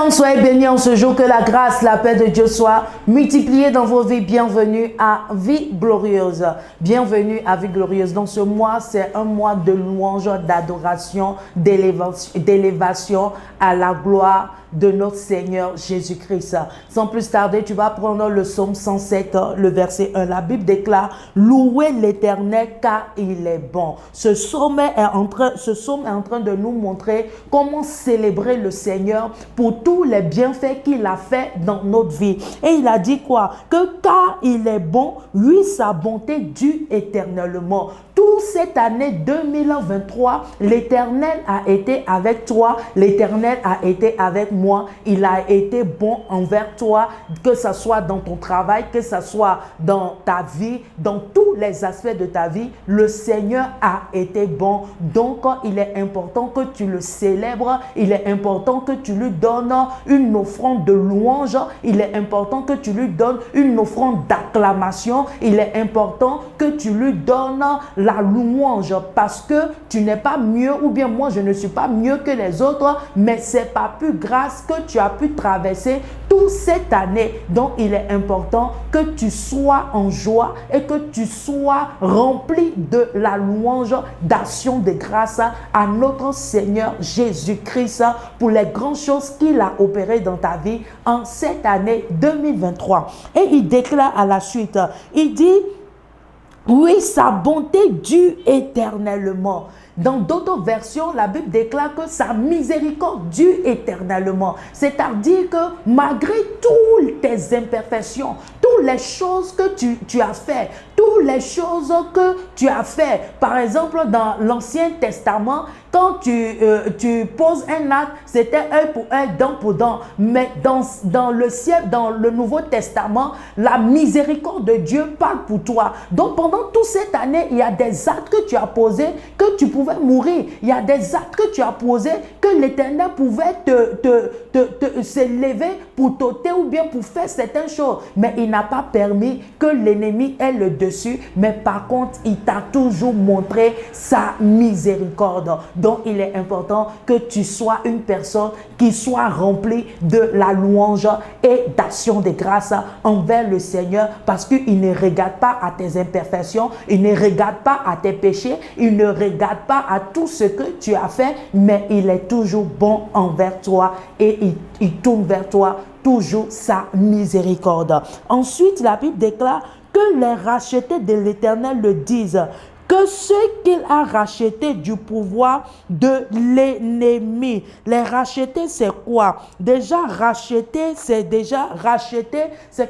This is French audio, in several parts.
Soyez bénis en ce jour, que la grâce, la paix de Dieu soit multipliée dans vos vies. Bienvenue à Vie Glorieuse. Bienvenue à Vie Glorieuse. Dans ce mois, c'est un mois de louange, d'adoration, d'élévation à la gloire de notre Seigneur Jésus-Christ. Sans plus tarder, tu vas prendre le psaume 107, le verset 1. La Bible déclare: louez l'Éternel car il est bon. Ce psaume est en train de nous montrer comment célébrer le Seigneur pour tous les bienfaits qu'il a fait dans notre vie. Et il a dit quoi? Que car il est bon, lui, sa bonté dure éternellement. Toute cette année 2023, l'Éternel a été avec toi, l'Éternel a été avec moi, il a été bon envers toi, que ce soit dans ton travail, que ce soit dans ta vie, dans tous les aspects de ta vie, le Seigneur a été bon. Donc, il est important que tu le célèbres, il est important que tu lui donnes une offrande de louange, il est important que tu lui donnes une offrande d'acclamation, il est important que tu lui donnes la louange, parce que tu n'es pas mieux, ou bien moi je ne suis pas mieux que les autres, mais c'est par plus grâce que tu as pu traverser toute cette année. Donc il est important que tu sois en joie et que tu sois rempli de la louange, d'action de grâce à notre Seigneur Jésus-Christ pour les grandes choses qu'il a opérées dans ta vie en cette année 2023. Et il déclare à la suite, il dit: oui, sa bonté dure éternellement. Dans d'autres versions, la Bible déclare que sa miséricorde dure éternellement. C'est-à-dire que malgré toutes tes imperfections, toutes les choses que tu as fait, toutes les choses que tu as fait, par exemple dans l'Ancien Testament, quand tu poses un acte, c'était œil pour œil, dent pour dent. Mais dans le Nouveau Testament, la miséricorde de Dieu parle pour toi. Donc pendant toute cette année, il y a des actes que tu as posés, que tu pouvais mourir. Il y a des actes que tu as posés, que l'Éternel pouvait s'élever pour t'ôter ou bien pour faire certaines choses. Mais il n'a pas permis que l'ennemi ait le dessus. Mais par contre, il t'a toujours montré sa miséricorde. Donc, il est important que tu sois une personne qui soit remplie de la louange et d'action de grâce envers le Seigneur, parce qu'il ne regarde pas à tes imperfections, il ne regarde pas à tes péchés, il ne regarde pas à tout ce que tu as fait, mais il est toujours bon envers toi et il tourne vers toi toujours sa miséricorde. Ensuite, la Bible déclare que les rachetés de l'Éternel le disent, que ceux qu'il a rachetés du pouvoir de l'ennemi. Les racheter, c'est quoi? Déjà, racheter, c'est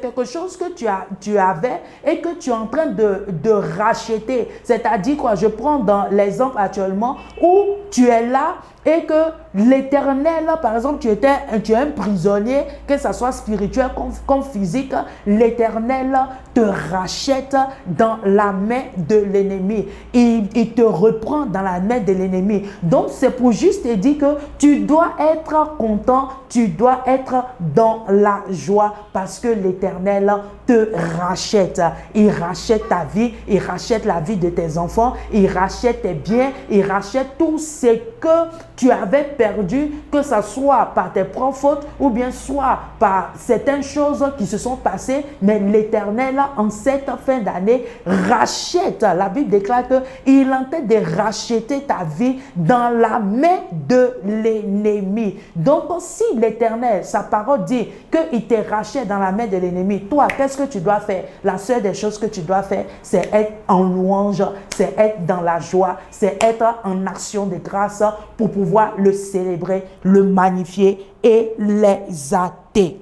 quelque chose que tu avais et que tu es en train de racheter. C'est-à-dire quoi? Je prends dans l'exemple actuellement où tu es là et que l'Éternel, par exemple, tu es un prisonnier, que ce soit spirituel comme physique, l'Éternel te rachète dans la main de l'ennemi. Il te reprend dans la main de l'ennemi. Donc, c'est pour juste te dire que tu dois être content, tu dois être dans la joie parce que l'Éternel te rachète. Il rachète ta vie, il rachète la vie de tes enfants, il rachète tes biens, il rachète tout ce que tu avais perdu, que ce soit par tes propres fautes ou bien soit par certaines choses qui se sont passées, mais l'Éternel, en cette fin d'année, rachète. La Bible déclare qu'il est en train de racheter ta vie dans la main de l'ennemi. Donc, si l'Éternel, sa parole dit qu'il te rachète dans la main de l'ennemi, toi, qu'est-ce que tu dois faire? La seule des choses que tu dois faire, c'est être en louange, c'est être dans la joie, c'est être en action de grâce pour pouvoir le célébrer, le magnifier et l'exalter.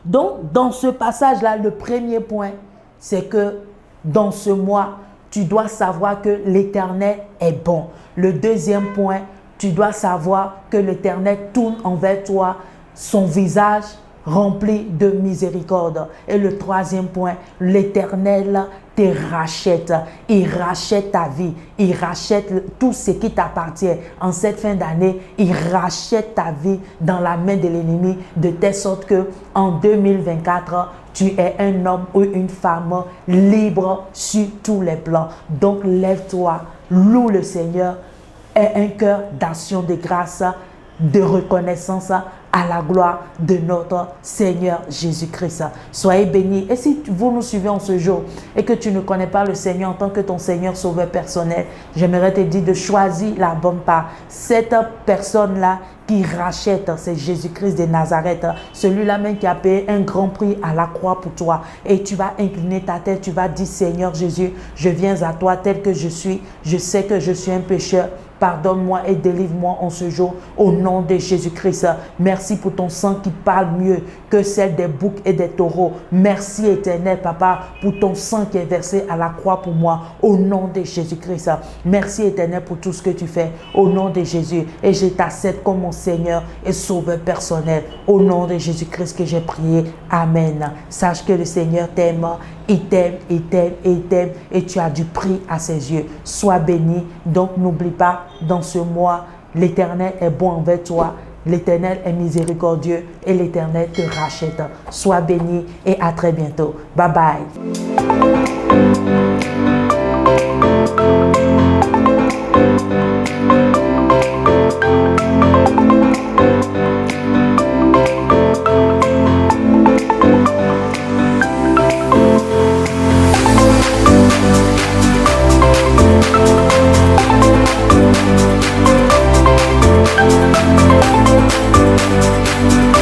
Donc, dans ce passage-là, le premier point, c'est que dans ce mois, tu dois savoir que l'Éternel est bon. Le deuxième point, tu dois savoir que l'Éternel tourne envers toi son visage rempli de miséricorde. Et le troisième point, l'Éternel te rachète. Il rachète ta vie. Il rachète tout ce qui t'appartient. En cette fin d'année, il rachète ta vie dans la main de l'ennemi de telle sorte que en 2024, tu es un homme ou une femme libre sur tous les plans. Donc lève-toi, loue le Seigneur et un cœur d'action de grâce, de reconnaissance à la gloire de notre Seigneur Jésus-Christ. Soyez bénis. Et si vous nous suivez en ce jour et que tu ne connais pas le Seigneur en tant que ton Seigneur sauveur personnel, j'aimerais te dire de choisir la bonne part. Cette personne-là qui rachète, c'est Jésus-Christ de Nazareth, celui-là même qui a payé un grand prix à la croix pour toi. Et tu vas incliner ta tête, tu vas dire, Seigneur Jésus, je viens à toi tel que je suis. Je sais que je suis un pécheur. Pardonne-moi et délivre-moi en ce jour au nom de Jésus-Christ. Merci pour ton sang qui parle mieux que celle des boucs et des taureaux. Merci éternel Papa pour ton sang qui est versé à la croix pour moi au nom de Jésus-Christ. Merci éternel pour tout ce que tu fais au nom de Jésus. Et je t'accepte comme mon Seigneur et Sauveur personnel au nom de Jésus-Christ que j'ai prié. Amen. Sache que le Seigneur t'aime. Il t'aime, il t'aime, il t'aime et tu as du prix à ses yeux. Sois béni. Donc n'oublie pas, dans ce mois, l'Éternel est bon envers toi. L'Éternel est miséricordieux et l'Éternel te rachète. Sois béni et à très bientôt. Bye bye. Thank you.